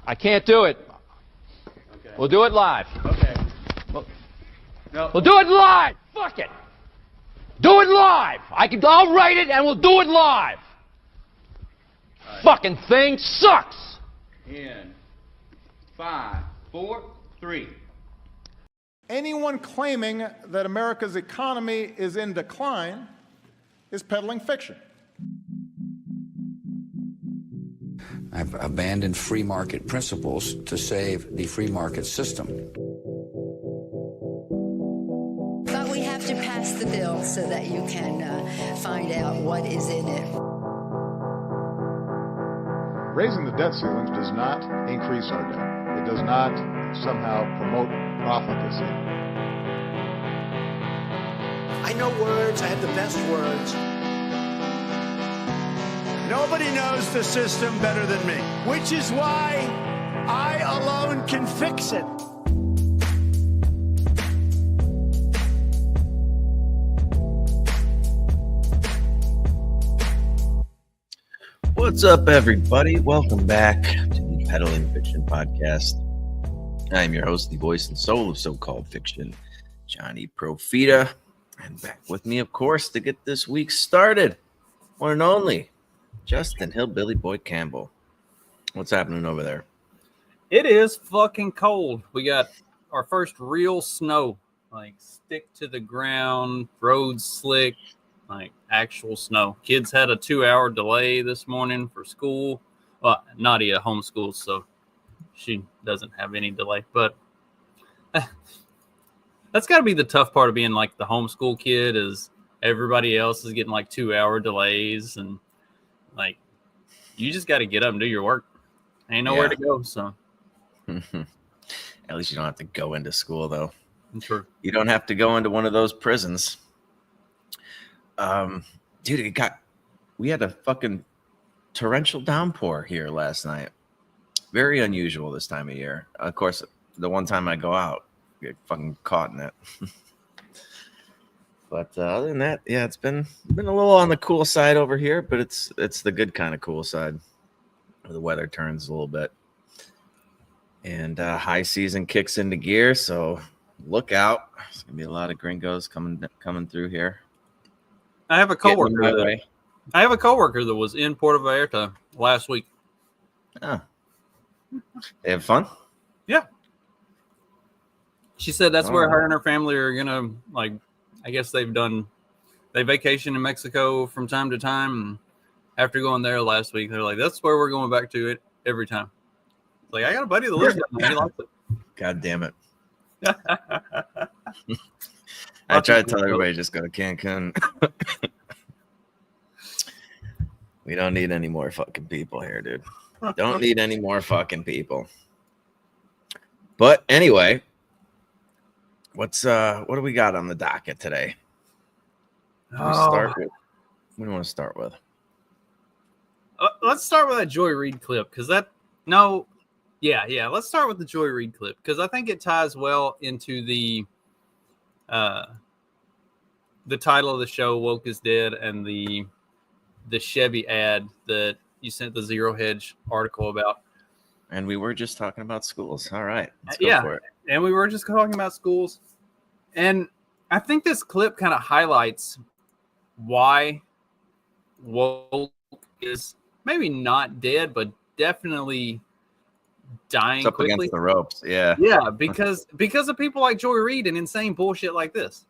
I can't do it. Okay. We'll do it live. Okay. No. We'll do it live. Fuck it. Do it live. I'll write it and we'll do it live. Right. Fucking thing sucks. In 5, 4, 3. Anyone claiming that America's economy is in decline is peddling fiction. I've abandoned free market principles to save the free market system. But we have to pass the bill so that you can find out what is in it. Raising the debt ceilings does not increase our debt. It does not somehow promote profligacy. I know words. I have the best words. Nobody knows the system better than me, which is why I alone can fix it. What's up, everybody? Welcome back to the Peddling Fiction Podcast. I'm your host, the voice and soul of so-called fiction, Johnny Profita. And back with me, of course, to get this week started, one and only Justin Hillbilly Boy Campbell. What's happening over there? It is fucking cold. We got our first real snow, like stick to the ground, roads slick, like actual snow. Kids had a 2-hour delay this morning for school. Well, Nadia homeschools, so she doesn't have any delay. But that's got to be the tough part of being like the homeschool kid is everybody else is getting like 2-hour delays and like you just got to get up and do your work. Ain't nowhere to go. So At least you don't have to go into school, though. Sure. You don't have to go into one of those prisons. Dude, we had a fucking torrential downpour here last night. Very unusual this time of year. Of course, the one time I go out, get fucking caught in it. But other than that, yeah, it's been a little on the cool side over here, but it's the good kind of cool side. The weather turns a little bit, and high season kicks into gear. So look out! There's gonna be a lot of gringos coming through here. I have a coworker that was in Puerto Vallarta last week. Oh, they have fun. Yeah, she said that's where her and her family are gonna like. I guess they vacation in Mexico from time to time. And after going there last week, they're like, that's where we're going back to it every time. It's like, I got a buddy that lives there. He likes it. God damn it. I try to tell everybody just go to Cancun. We don't need any more fucking people here, dude. Don't need any more fucking people. But anyway, what do we got on the docket today? What do you want to start with? Let's start with that Joy Reid clip let's start with the Joy Reid clip because I think it ties well into the title of the show, Woke is Dead, and the Chevy ad that you sent the Zero Hedge article about. And we were just talking about schools. All right, let's go for it. And we were just talking about schools. And I think this clip kind of highlights why woke is maybe not dead, but definitely dying up quickly. Against the ropes. Yeah. Yeah, because of people like Joy Reid and insane bullshit like this.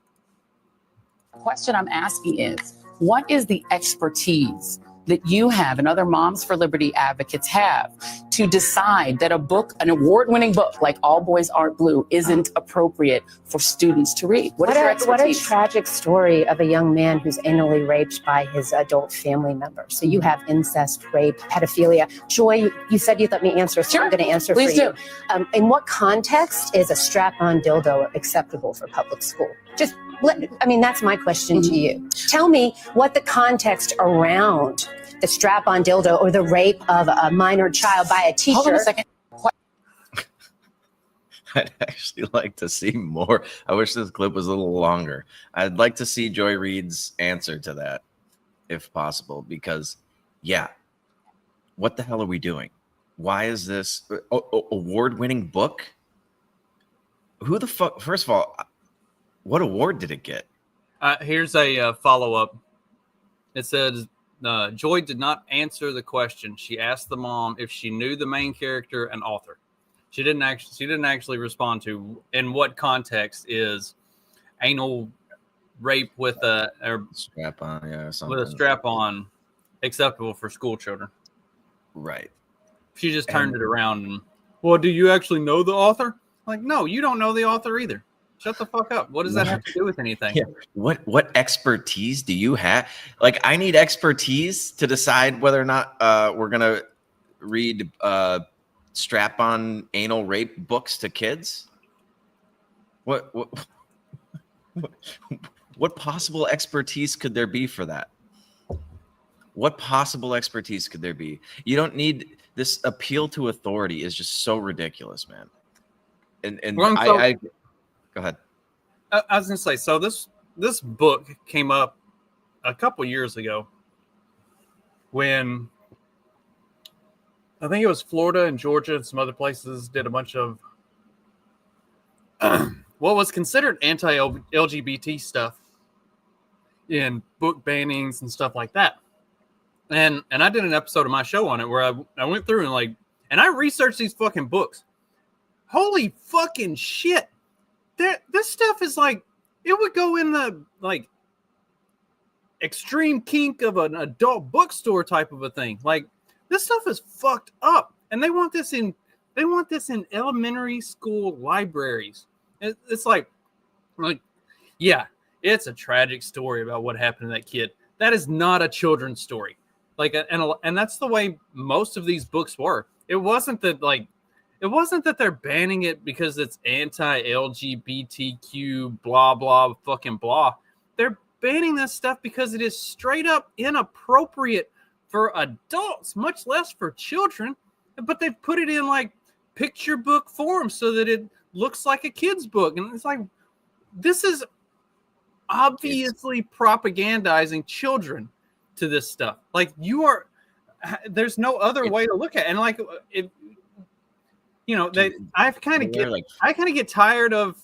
The question I'm asking is, what is the expertise that you have and other Moms for Liberty advocates have to decide that a book, an award-winning book like All Boys Aren't Blue, isn't appropriate for students to read? What is your expertise? What a tragic story of a young man who's anally raped by his adult family member. So you have incest, rape, pedophilia. Joy, you said you'd let me answer, so I'm going to answer Please for you. In what context is a strap-on dildo acceptable for public school? That's my question to you. Tell me what the context around the strap-on dildo or the rape of a minor child by a teacher. Hold on a second. I'd actually like to see more. I wish this clip was a little longer. I'd like to see Joy Reid's answer to that, if possible, because, yeah, what the hell are we doing? Why is this award-winning book? Who the fuck? First of all, what award did it get? Here's a follow-up. It says, Joy did not answer the question. She asked the mom if she knew the main character and author. She didn't actually respond to in what context is anal rape with a strap-on, with a strap-on acceptable for school children. Right. She just turned it around and, well, do you actually know the author? Like, no, you don't know the author either. Shut the fuck up. What does that have to do with anything? Yeah. What expertise do you have? Like, I need expertise to decide whether or not we're gonna read strap-on anal rape books to kids. What possible expertise could there be for that? What possible expertise could there be? You don't need this appeal to authority is just so ridiculous, man. And I go ahead. I was gonna say, so this book came up a couple years ago when I think it was Florida and Georgia and some other places did a bunch of what was considered anti-LGBT stuff in book bannings and stuff like that. And I did an episode of my show on it where I went through and I researched these fucking books. Holy fucking shit. This stuff is like, it would go in the like extreme kink of an adult bookstore type of a thing. Like, this stuff is fucked up. And they want this in elementary school libraries. It's like, yeah, it's a tragic story about what happened to that kid. That is not a children's story. Like, and that's the way most of these books were. It wasn't that they're banning it because it's anti-LGBTQ, blah, blah, fucking blah. They're banning this stuff because it is straight up inappropriate for adults, much less for children. But they've put it in like picture book form so that it looks like a kid's book. And it's like, this is obviously propagandizing children to this stuff. Like, there's no other way to look at it. And like, it, you know, I kind of get tired of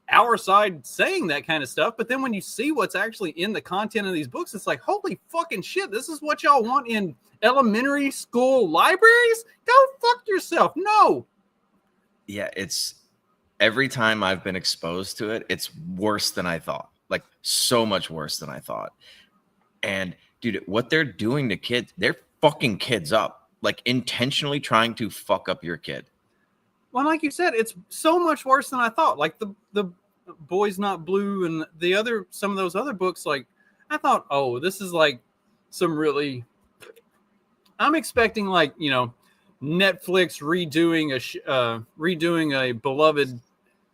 our side saying that kind of stuff. But then when you see what's actually in the content of these books, it's like, holy fucking shit, this is what y'all want in elementary school libraries? Go fuck yourself. No. Yeah, it's every time I've been exposed to it, it's worse than I thought. Like, so much worse than I thought. And dude, what they're doing to kids, they're fucking kids up. Like, intentionally trying to fuck up your kid. Well, like you said, it's so much worse than I thought. Like the Boys Not Blue and some of those other books, like, I thought, oh, this is like some really, I'm expecting, like, you know, Netflix redoing a beloved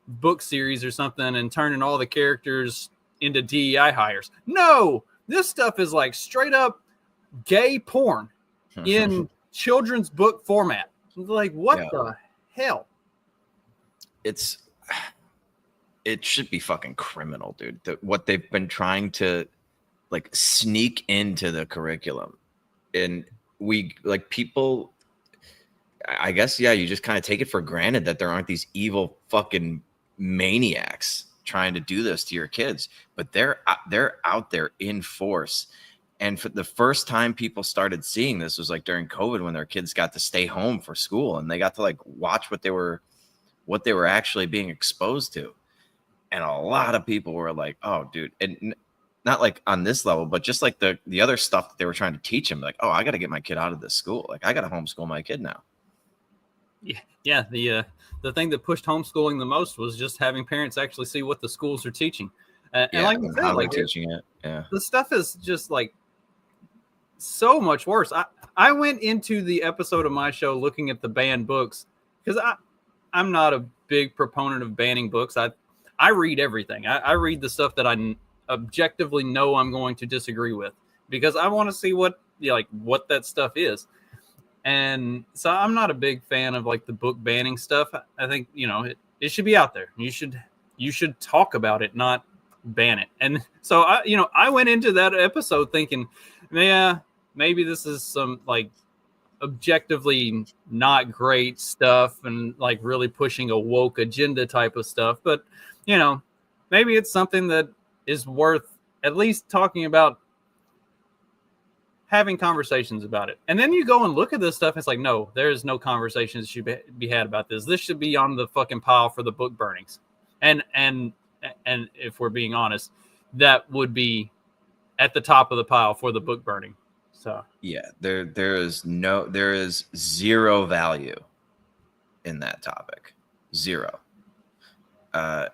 book series or something and turning all the characters into DEI hires. No, this stuff is like straight up gay porn in children's book format. Like, what the hell? It should be fucking criminal, dude. What they've been trying to like sneak into the curriculum. And we, like, people, I guess, yeah, you just kind of take it for granted that there aren't these evil fucking maniacs trying to do this to your kids, but they're out there in force. And for the first time people started seeing this was like during COVID, when their kids got to stay home for school and they got to like watch what they were actually being exposed to. And a lot of people were like, oh, dude, and not like on this level, but just like the other stuff that they were trying to teach him, like, oh, I got to get my kid out of this school. Like, I got to homeschool my kid now. Yeah. The thing that pushed homeschooling the most was just having parents actually see what the schools are teaching. And like you said, how like, they're teaching it. Yeah. The stuff is just like so much worse. I went into the episode of my show looking at the banned books because I'm not a big proponent of banning books. I read everything. I read the stuff that I objectively know I'm going to disagree with because I want to see what that stuff is. And so I'm not a big fan of like the book banning stuff. I think, you know, it should be out there. You should talk about it, not ban it. And so I went into that episode thinking, yeah, maybe this is some like objectively not great stuff and like really pushing a woke agenda type of stuff. But, you know, maybe it's something that is worth at least talking about, having conversations about it. And then you go and look at this stuff. And it's like, no, there is no conversations that should be had about this. This should be on the fucking pile for the book burnings. And if we're being honest, that would be at the top of the pile for the book burning. So yeah, there is zero value in that topic. Zero. I'm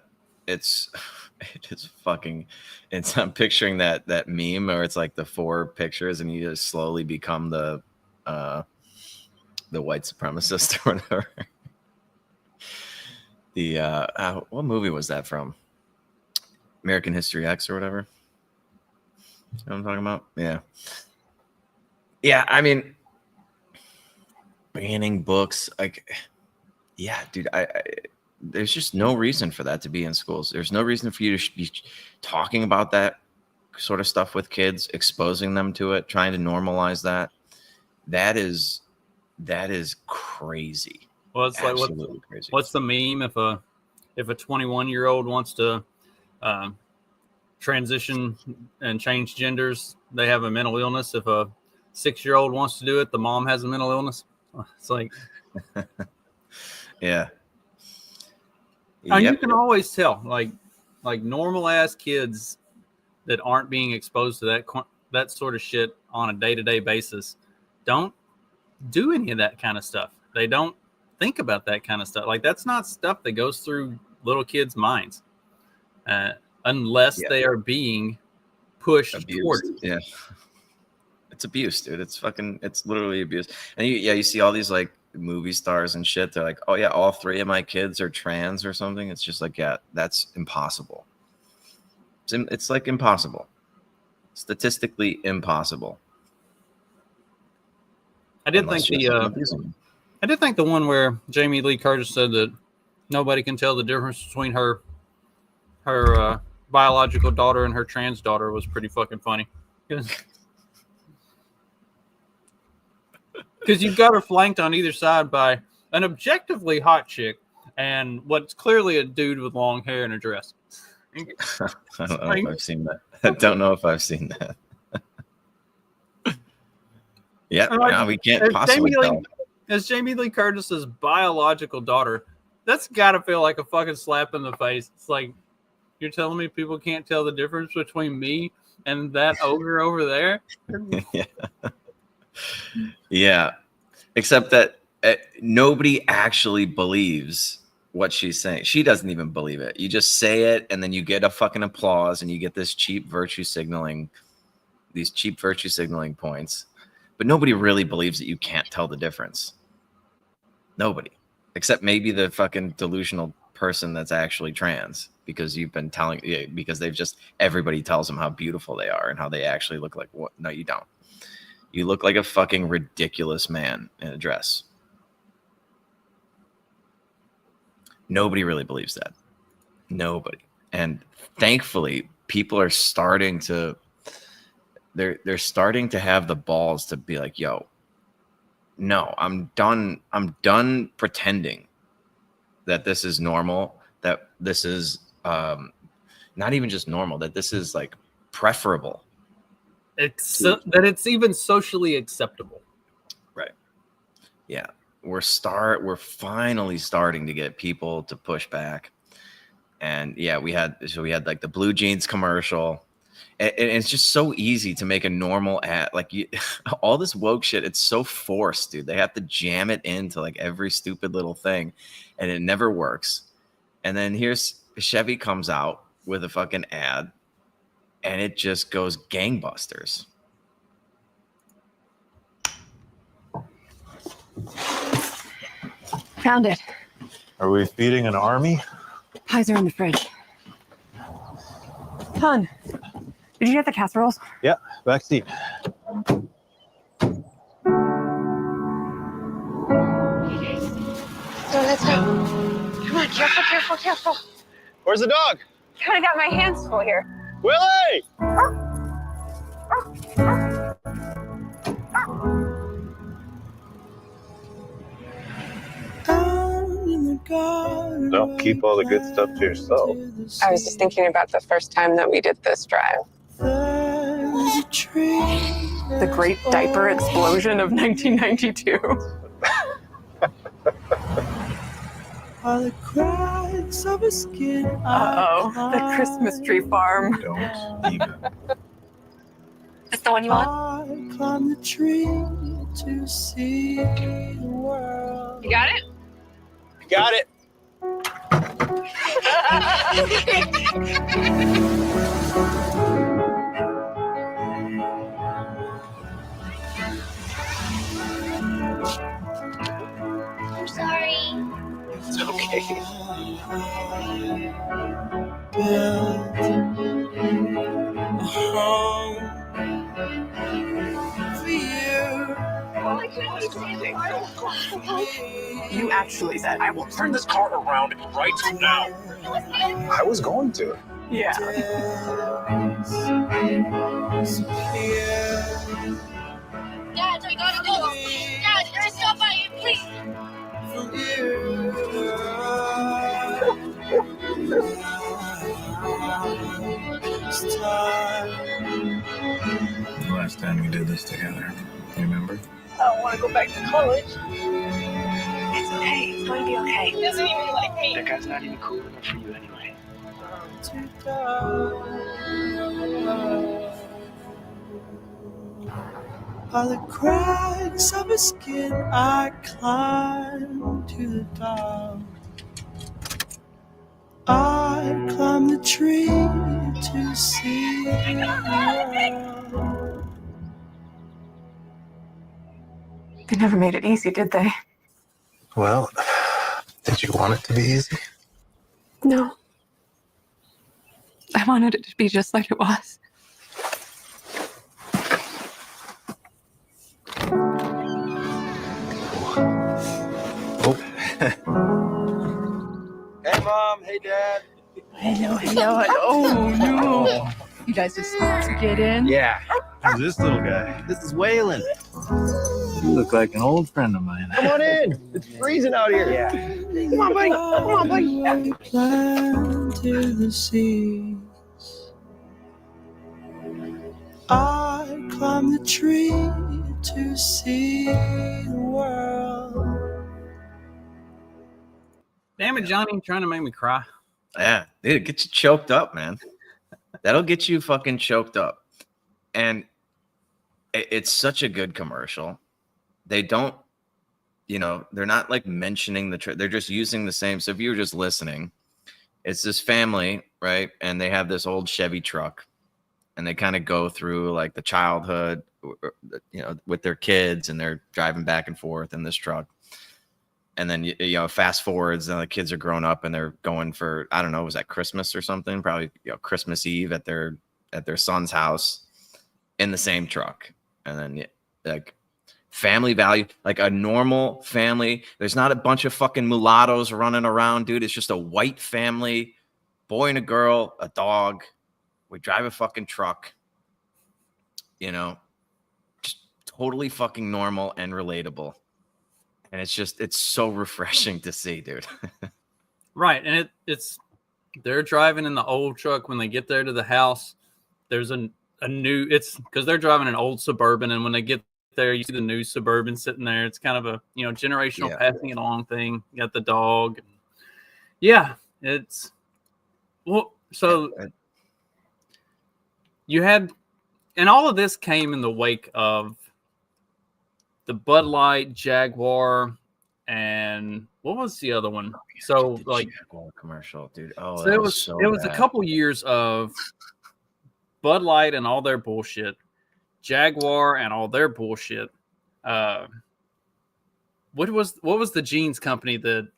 picturing that meme where it's like the 4 pictures and you just slowly become the white supremacist or whatever. What movie was that from? American History X or whatever. You know what I'm talking about? Yeah. Yeah, I mean, banning books, like, yeah, dude, there's just no reason for that to be in schools. There's no reason for you to be talking about that sort of stuff with kids, exposing them to it, trying to normalize that. That is crazy. Well, it's absolutely like crazy. What's the meme if a 21-year-old wants to transition and change genders, they have a mental illness. If a 6-year-old wants to do it, the mom has a mental illness. It's like, yeah. And you can always tell, like normal ass kids that aren't being exposed to that sort of shit on a day-to-day basis don't do any of that kind of stuff. They don't think about that kind of stuff. Like, that's not stuff that goes through little kids' minds, unless they are being pushed towards it. Yeah. It's abuse, dude. It's literally abuse. And you see all these like movie stars and shit. They're like, oh yeah, all 3 of my kids are trans or something. It's just like, yeah, that's impossible. It's like impossible. Statistically impossible. I did think the one where Jamie Lee Curtis said that nobody can tell the difference between her biological daughter and her trans daughter was pretty fucking funny. Because you've got her flanked on either side by an objectively hot chick and what's clearly a dude with long hair and a dress. I don't know if I've seen that. I don't know if I've seen that. Yeah, no, we can't possibly tell. As Jamie Lee Curtis's biological daughter, that's got to feel like a fucking slap in the face. It's like, you're telling me people can't tell the difference between me and that ogre over there? Yeah. Yeah, except that nobody actually believes what she's saying. She doesn't even believe it. You just say it, and then you get a fucking applause, and you get this cheap virtue signaling, these cheap virtue signaling points. But nobody really believes that you can't tell the difference. Nobody, except maybe the fucking delusional person that's actually trans, because you've been telling, because everybody tells them how beautiful they are and how they actually look like what? No, you don't. You look like a fucking ridiculous man in a dress. Nobody really believes that. Nobody. And thankfully, people are starting to, they're starting to have the balls to be like, yo, no, I'm done pretending that this is normal, that this is not even just normal, that this is like preferable. That it's even socially acceptable. Right. Yeah. We're finally starting to get people to push back. And yeah, we had like the blue jeans commercial. And it's just so easy to make a normal ad. Like all this woke shit, it's so forced, dude. They have to jam it into like every stupid little thing, and it never works. And then here's Chevy comes out with a fucking ad, and it just goes gangbusters. Found it. Are we feeding an army? Pies are in the fridge. Hon, did you get the casseroles? Yeah, back seat. So let's go. Come on, careful. Where's the dog? Kind of got my hands full here. Willie! Don't keep all the good stuff to yourself. I was just thinking about the first time that we did this drive. The great diaper explosion of 1992. Uh-oh, the Christmas tree farm. Don't even. Is the one you want? You got it? Got it. I'm sorry. It's okay. You actually said, I will turn this car around right now. I was going to. Yeah. Dad, we gotta go. Dad, can I stop by you, please? The last time we did this together, remember? I don't want to go back to college. It's okay. It's going to be okay. He doesn't even like me. That guy's not even cool enough for you anyway. By the cracks of his skin, I climb to the top. I climb the tree to see the world. They never made it easy, did they? Well, did you want it to be easy? No. I wanted it to be just like it was. Oh. Hey, Mom. Hey, Dad. Hello. Oh, no. You guys just get in? Yeah. Who's this little guy? This is Waylon. You look like an old friend of mine. Come on in. It's freezing out here. Yeah. Come on, buddy. Come on, buddy. I climb to the seas. I climb the tree to see the world. Damn it, Johnny, you're trying to make me cry. Yeah, dude, it gets you choked up, man. That'll get you fucking choked up. And it's such a good commercial. They don't, they're not like mentioning they're just using the same. So if you were just listening, it's this family, right? And they have this old Chevy truck and they kind of go through like the childhood, with their kids, and they're driving back and forth in this truck. And then, fast forwards, and the kids are grown up and they're going for, I don't know, was that Christmas or something? Probably, Christmas Eve at their son's house in the same truck. And then like family value, like a normal family. There's not a bunch of fucking mulattoes running around, dude. It's just a white family, boy and a girl, a dog. We drive a fucking truck, just totally fucking normal and relatable. And it's so refreshing to see, dude. Right. And it's they're driving in the old truck. When they get there to the house, there's a new, it's because they're driving an old Suburban. And when they get there, you see the new Suburban sitting there. It's kind of a, generational passing it along thing. You got the dog. Yeah. It's, well, so you had, and all of this came in the wake of the Bud Light, Jaguar, and what was the other one? So like Jaguar commercial, dude. Oh, so it was a couple years of Bud Light and all their bullshit, Jaguar and all their bullshit. What was the jeans company that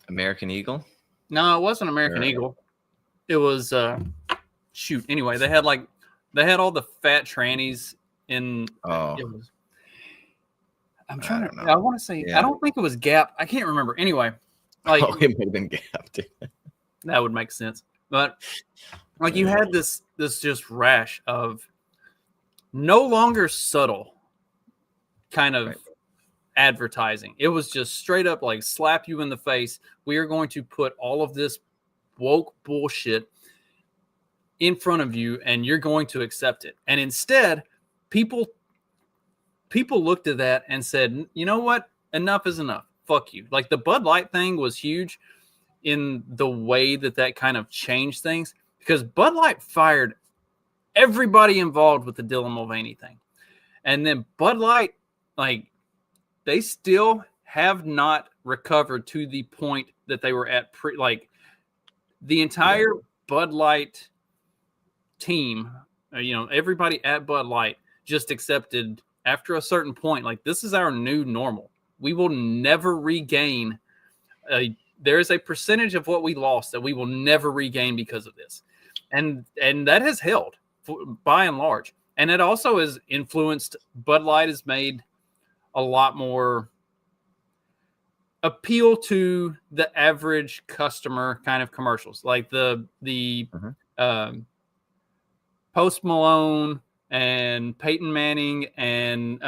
American Eagle? No, it wasn't American Eagle. It was shoot. Anyway, they had all the fat trannies in. Oh. It was, I'm trying to. I want to say. Yeah. I don't think it was Gap. I can't remember. Anyway, like it might have been Gap. Dude. That would make sense. But like you had this just rash of no longer subtle kind of. Right. advertising. It was just straight up like slap you in the face. We are going to put all of this woke bullshit in front of you and you're going to accept it. And instead, people looked at that and said, you know what? Enough is enough. Fuck you. Like the Bud Light thing was huge in the way that kind of changed things, because Bud Light fired everybody involved with the Dylan Mulvaney thing. And then Bud Light, like, they still have not recovered to the point that they were at like the entire Bud Light team, everybody at Bud Light just accepted after a certain point, like, this is our new normal. We will never regain. There is a percentage of what we lost that we will never regain because of this. And that has held by and large. And it also has influenced, Bud Light has made a lot more appeal to the average customer kind of commercials, like the Post Malone and Peyton Manning and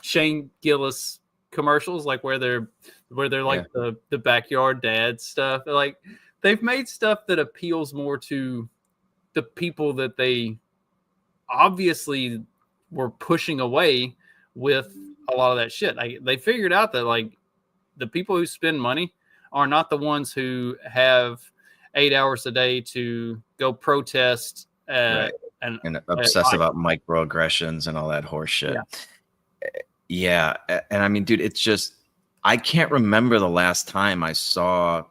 Shane Gillis commercials, like where they're like the backyard dad stuff. Like, they've made stuff that appeals more to the people that they obviously were pushing away with a lot of that shit. They figured out that, like, the people who spend money are not the ones who have 8 hours a day to go protest and obsess about microaggressions and all that horse shit. Yeah. And I mean, dude, it's just, I can't remember the last time I saw,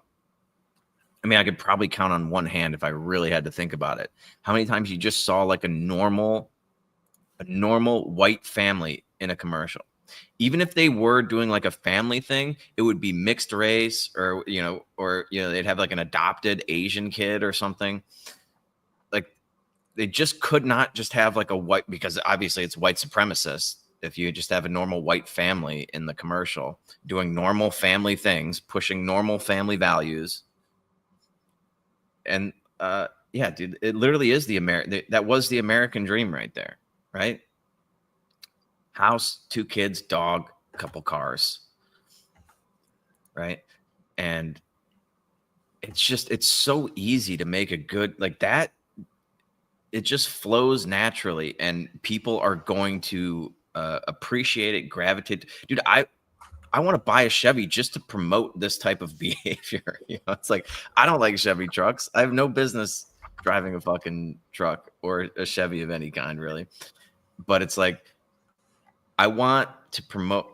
I mean, I could probably count on one hand if I really had to think about it, how many times you just saw like a normal white family in a commercial. Even if they were doing like a family thing, it would be mixed race, or they'd have like an adopted Asian kid or something. Like, they just could not just have like a white, because obviously it's white supremacist. If you just have a normal white family in the commercial doing normal family things, pushing normal family values. And yeah, dude, it literally is that was the American dream right there, right? House, 2 kids, dog, couple cars, right? And it's so easy to make a good, like that. It just flows naturally, and people are going to appreciate it, gravitate. Dude, I want to buy a Chevy just to promote this type of behavior. It's like, I don't like Chevy trucks. I have no business driving a fucking truck or a Chevy of any kind, really. But it's like, I want to promote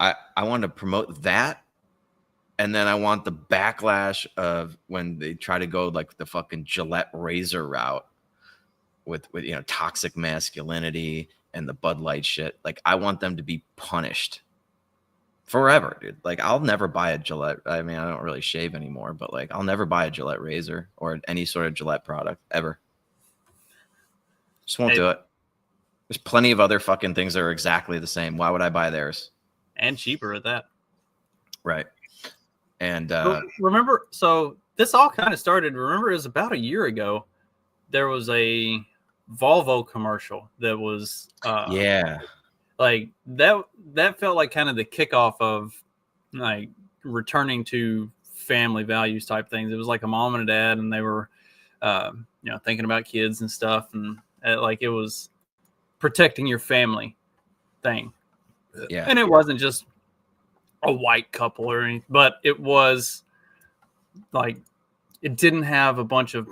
that. And then I want the backlash of when they try to go like the fucking Gillette razor route with toxic masculinity and the Bud Light shit. Like, I want them to be punished forever, dude. Like, I'll never buy a Gillette. I mean, I don't really shave anymore, but like, I'll never buy a Gillette razor or any sort of Gillette product ever. Just won't do it. There's plenty of other fucking things that are exactly the same. Why would I buy theirs? And cheaper at that. Right. And remember, so this all kind of started, remember, it was about a year ago. There was a Volvo commercial that was like that felt like kind of the kickoff of like returning to family values type things. It was like a mom and a dad, and they were thinking about kids and stuff, and like it was protecting your family thing. Yeah. And it wasn't just a white couple or anything, but it was like, it didn't have a bunch of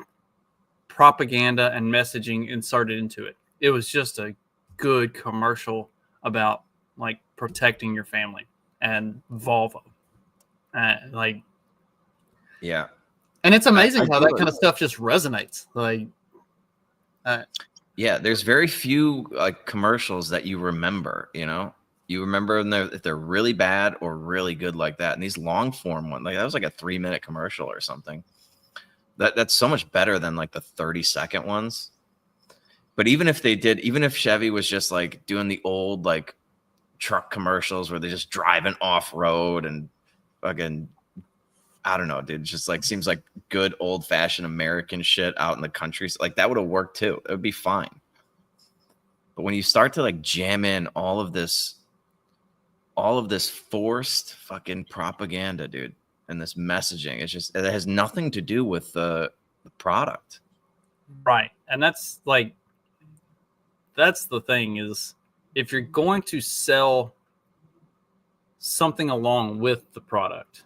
propaganda and messaging inserted into it. It was just a good commercial about like protecting your family and Volvo. Yeah. And it's amazing how that kind of stuff just resonates. Like, yeah, there's very few like commercials that you remember, you remember if they're really bad or really good like that. And these long form ones, like that was like a 3-minute commercial or something. That's so much better than like the 30-second ones. But even if Chevy was just like doing the old like truck commercials where they're just driving off road and fucking, I don't know, dude, it just like seems like good old fashioned American shit out in the country. Like that would have worked too. It would be fine. But when you start to like jam in all of this all of this forced fucking propaganda, dude, and this messaging. It's just, it has nothing to do with the product. Right. And that's like, that's the thing is, if you're going to sell something along with the product,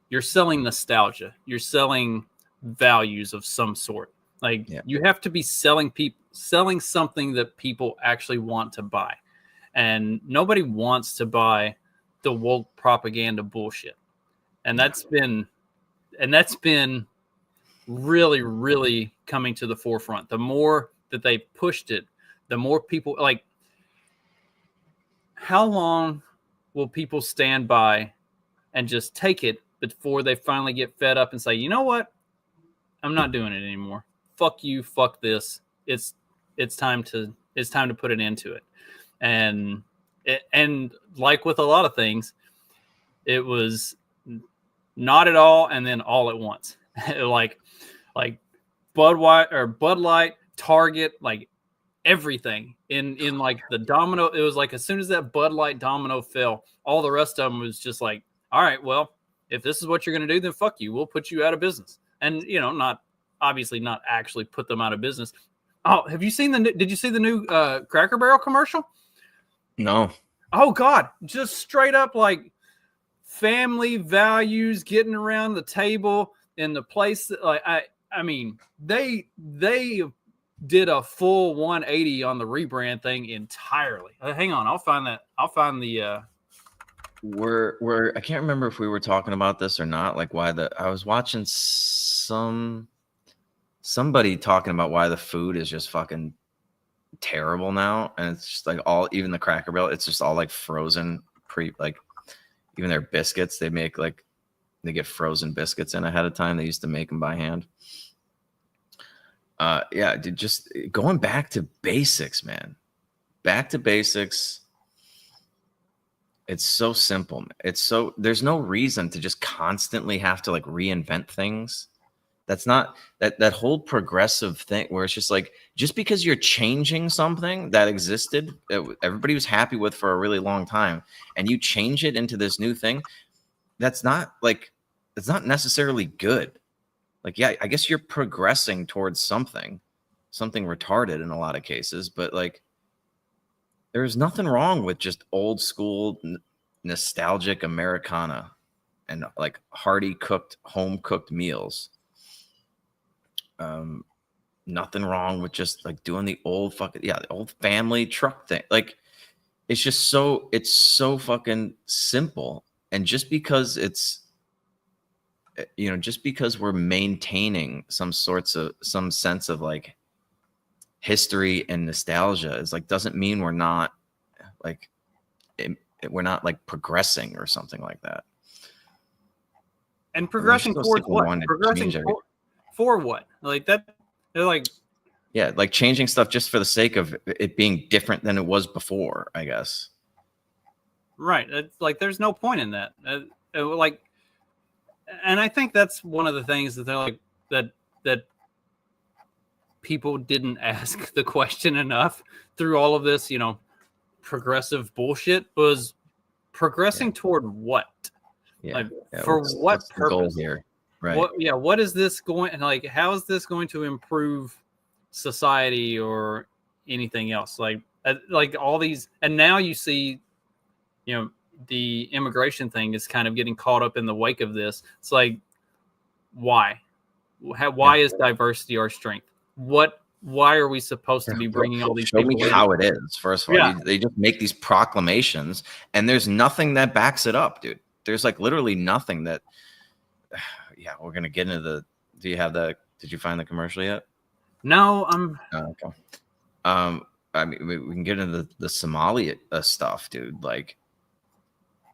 you're selling nostalgia, you're selling values of some sort. Like you have to be selling something that people actually want to buy. And nobody wants to buy the woke propaganda bullshit. And that's been really, really coming to the forefront. The more that they pushed it, the more people, like, how long will people stand by and just take it before they finally get fed up and say, you know what? I'm not doing it anymore. Fuck you. Fuck this. It's time to put an end to it. And like with a lot of things, it was not at all and then all at once. like Bud Light, Target, like everything in like the domino. It was like as soon as that Bud Light domino fell, all the rest of them was just like, all right, well, if this is what you're going to do, then fuck you. We'll put you out of business. And, you know, not actually put them out of business. Oh, did you see the new Cracker Barrel commercial? No. Oh God, just straight up like family values, getting around the table in the place. Like I mean, they did a full 180 on the rebrand thing entirely. Hang on, I'll find that. I'll find the. We're I can't remember if we were talking about this or not. Like why I was watching somebody talking about why the food is just fucking terrible now, and it's just like even the Cracker Barrel, it's just all like frozen like even their biscuits they make, like they get frozen biscuits in ahead of time. They used to make them by hand. Yeah, dude, just going back to basics, man. Back to basics. It's so simple. There's no reason to just constantly have to like reinvent things. That's not that whole progressive thing where it's just like, just because you're changing something that existed, everybody was happy with for a really long time, and you change it into this new thing, it's not necessarily good. Like, yeah, I guess you're progressing towards something retarded in a lot of cases, but like, there's nothing wrong with just old school nostalgic Americana and like hearty home cooked meals. Nothing wrong with just like doing the old the old family truck thing. Like, it's so fucking simple. And just because just because we're maintaining some sense of like history and nostalgia is like, doesn't mean we're not like progressing or something like that. And progressing towards what? Progressing for what? Like that, they're like, yeah, like changing stuff just for the sake of it being different than it was before, I guess. Right. It's like, there's no point in that. Like, and I think that's one of the things that they're like, that people didn't ask the question enough through all of this, progressive bullshit, was progressing toward what? Yeah. For what purpose here? Right. What is this going, and like, how is this going to improve society or anything else? Like all these, and now you see, the immigration thing is kind of getting caught up in the wake of this. It's like, why is diversity our strength? Why are we supposed to be bringing all these people in? Show me how it is. First of all, they just make these proclamations, and there's nothing that backs it up, dude. There's like literally nothing that. Yeah, we're gonna get into did you find the commercial yet? No, okay. I mean, we can get into the Somalia stuff, dude. Like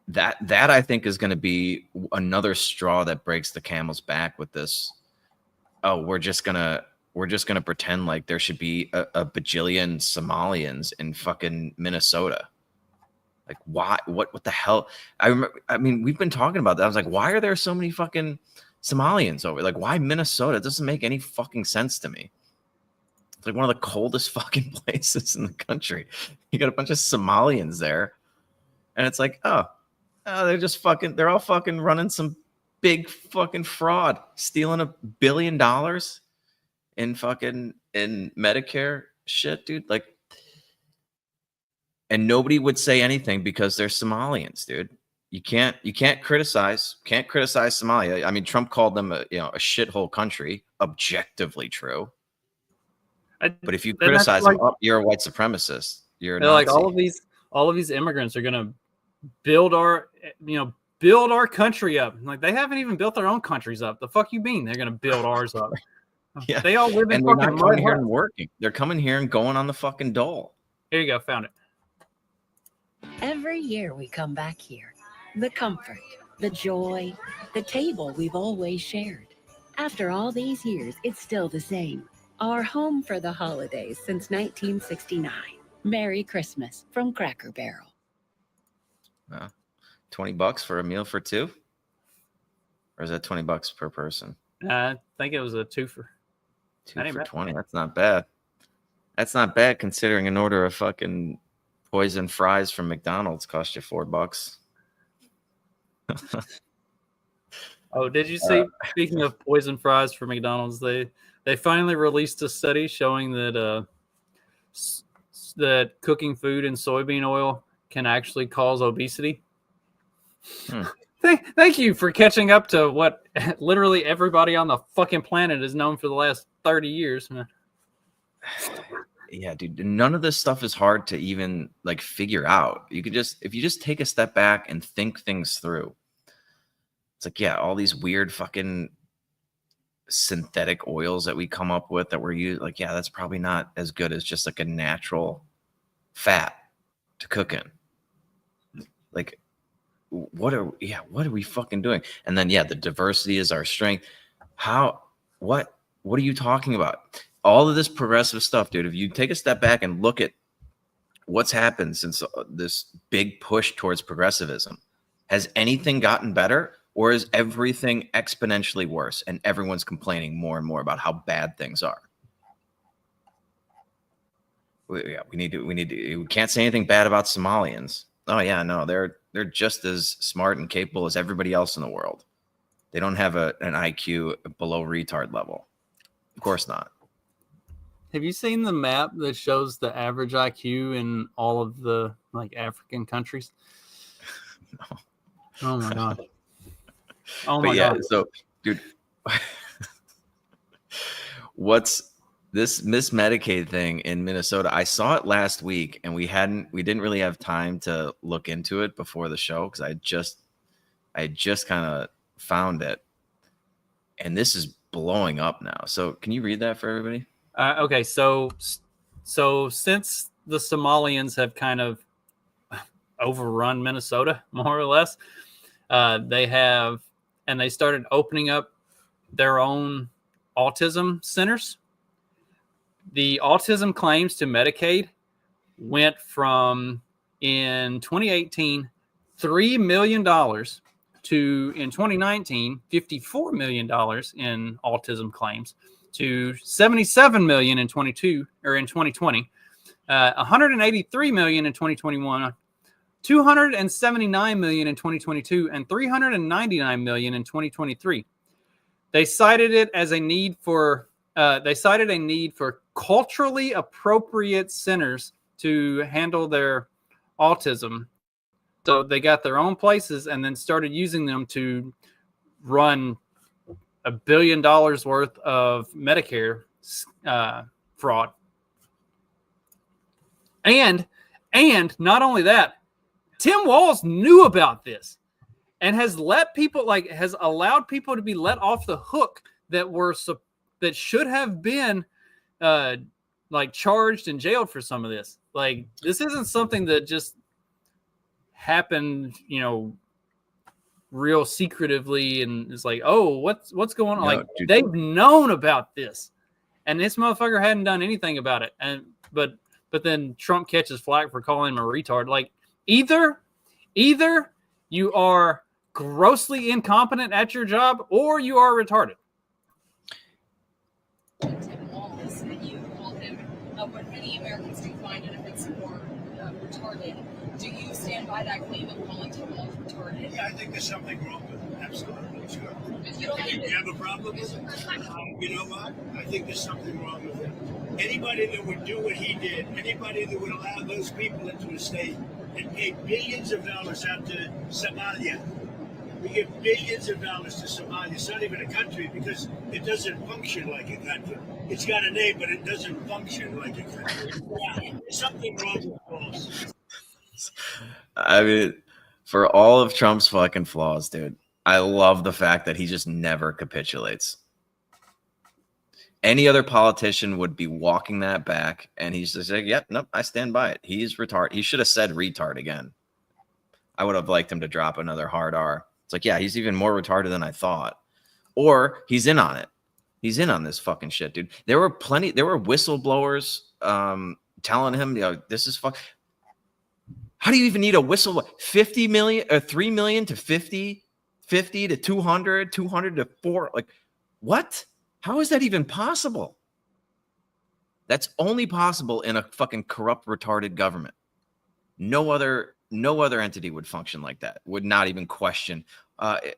that I think is going to be another straw that breaks the camel's back with this. Oh, we're just gonna pretend like there should be a bajillion Somalians in fucking Minnesota. Like, why? What the hell? I mean, we've been talking about that. I was like, why are there so many fucking Somalians over? Like, why Minnesota? It doesn't make any fucking sense to me. It's like one of the coldest fucking places in the country. You got a bunch of Somalians there. And it's like, they're all fucking running some big fucking fraud, stealing $1 billion in Medicare shit, dude. Like, and nobody would say anything because they're Somalians, dude. You can't criticize Somalia. I mean, Trump called them a shithole country, objectively true. But if you criticize them, you're a white supremacist. You're like all of these immigrants are gonna build our country up. Like, they haven't even built their own countries up. The fuck you mean they're gonna build ours up? Yeah, they all live in and they're fucking not coming here mud. and working. They're coming here and going on the fucking dole. Here you go, found it. Every year we come back here. The comfort, the joy, the table we've always shared. After all these years, it's still the same. Our home for the holidays since 1969. Merry Christmas from Cracker Barrel. $20 for a meal for two? Or is that $20 per person? I think it was a twofer. Two for 20. That's not bad. That's not bad considering an order of fucking poison fries from McDonald's cost you $4. Oh, did you see? Speaking of poison fries for McDonald's, they finally released a study showing that that cooking food in soybean oil can actually cause obesity. Thank you for catching up to what literally everybody on the fucking planet has known for the last 30 years. Yeah, dude, none of this stuff is hard to even like figure out. If you just take a step back and think things through. It's like, yeah, all these weird fucking synthetic oils that we come up with that we're using, like, yeah, that's probably not as good as just like a natural fat to cook in. Like, what are we fucking doing? And then, yeah, the diversity is our strength. What are you talking about? All of this progressive stuff, dude, if you take a step back and look at what's happened since this big push towards progressivism, has anything gotten better? Or is everything exponentially worse and everyone's complaining more and more about how bad things are? We can't say anything bad about Somalians. Oh yeah, no, they're just as smart and capable as everybody else in the world. They don't have an IQ below retard level. Of course not. Have you seen the map that shows the average IQ in all of the like African countries? No. Oh my god. Oh my god. So, dude, what's this Miss Medicaid thing in Minnesota? I saw it last week, and we didn't really have time to look into it before the show because I just kind of found it, and this is blowing up now. So, can you read that for everybody? Okay, so since the Somalians have kind of overrun Minnesota, more or less, they started opening up their own autism centers. The autism claims to Medicaid went from, in 2018, $3 million to, in 2019, $54 million in autism claims, to $77 million in 2020, $183 million in 2021, $279 million in 2022, and $399 million in 2023. They cited it as a need for culturally appropriate centers to handle their autism. So they got their own places and then started using them to run $1 billion worth of Medicare fraud. And not only that, Tim Walz knew about this and has allowed people to be let off the hook that should have been charged and jailed for some of this. Like, this isn't something that just happened, real secretively, and it's like, oh, what's going on? No, dude, they've known about this, and this motherfucker hadn't done anything about it. And but then Trump catches flack for calling him a retard. Like, either you are grossly incompetent at your job, or you are retarded. You called him what many Americans do find evidence more retarded. Do you stand by that claim of calling Tim Walz retarded? Yeah, I think there's something wrong with it. Absolutely, sure. If you don't You have a problem with it? You know what? I think there's something wrong with it. Anybody that would do what he did, anybody that would allow those people into a state and pay billions of dollars out to Somalia. We give billions of dollars to Somalia. It's not even a country because it doesn't function like a country. It's got a name, but it doesn't function like a country. Yeah, there's something wrong with Walz. I mean, for all of Trump's fucking flaws, dude, I love the fact that he just never capitulates. Any other politician would be walking that back, and he's just like, yep, nope, I stand by it. He's retard. He should have said retard again. I would have liked him to drop another hard R. It's like, yeah, he's even more retarded than I thought. Or he's in on it. He's in on this fucking shit, dude. There were whistleblowers telling him, you know, this is fuck. How do you even need a whistle? 50 million or 3 million to 50, 50 to 200, 200 to 4. Like, what? How is that even possible? That's only possible in a fucking corrupt, retarded government. No other entity would function like that. Would not even question.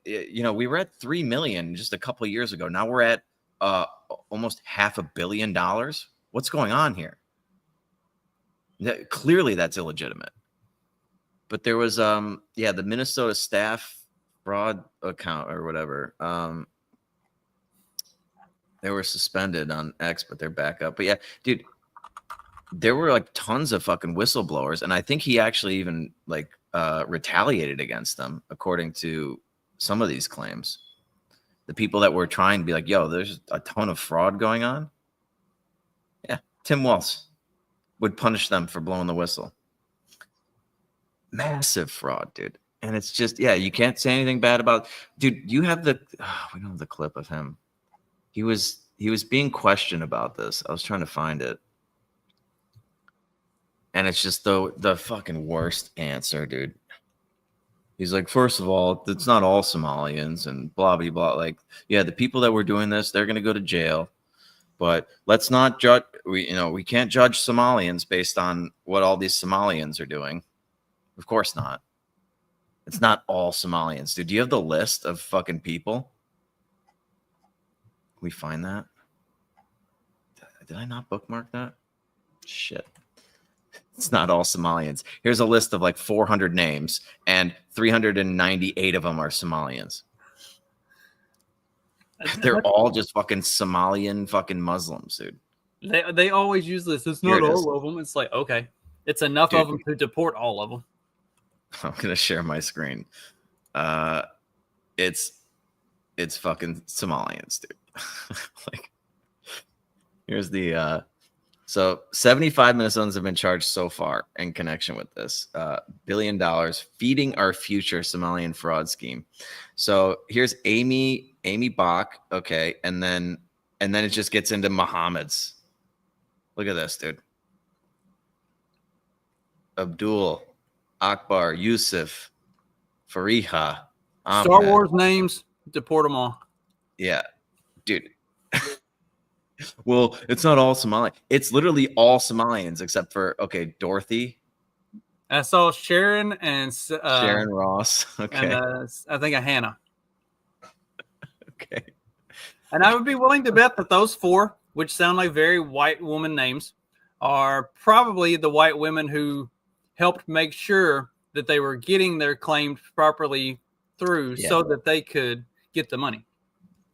You know, we were at 3 million just a couple of years ago. Now we're at almost $500 million. What's going on here? Clearly, that's illegitimate. But there was, the Minnesota staff fraud account or whatever. They were suspended on X, but they're back up. But yeah, dude, there were like tons of fucking whistleblowers, and I think he actually even like retaliated against them, according to some of these claims. The people that were trying to be like, yo, there's a ton of fraud going on. Yeah, Tim Walz would punish them for blowing the whistle. Massive fraud, dude. And it's just, yeah, you can't say anything bad about, dude. You have we don't have the clip of him. He was being questioned about this. I was trying to find it. And it's just the fucking worst answer, dude. He's like, first of all, it's not all Somalians and blah, blah, blah. Like, yeah, the people that were doing this, they're going to go to jail. But let's not judge. We can't judge Somalians based on what all these Somalians are doing. Of course not. It's not all Somalians. Dude, do you have the list of fucking people? Can we find that? Did I not bookmark that? Shit. It's not all Somalians. Here's a list of like 400 names, and 398 of them are Somalians. They're all just fucking Somalian fucking Muslims, dude. They always use this. It's not all of them. It's like, okay, it's enough of them to deport all of them. I'm gonna share my screen. It's fucking Somalians, dude. Like, here's the so 75 Minnesotans have been charged so far in connection with this $1 billion feeding our future Somalian fraud scheme. So here's Amy Bach, okay, and then it just gets into Mohammed's. Look at this, dude. Abdul, Akbar, Yusuf, Fariha, Ahmed. Star Wars names, deport them all. Yeah, dude. Well, it's not all Somali. It's literally all Somalians except for, okay, Dorothy. I saw Sharon and Sharon Ross. Okay. And I think a Hannah. Okay. And I would be willing to bet that those four, which sound like very white woman names, are probably the white women who helped make sure that they were getting their claims properly through so that they could get the money.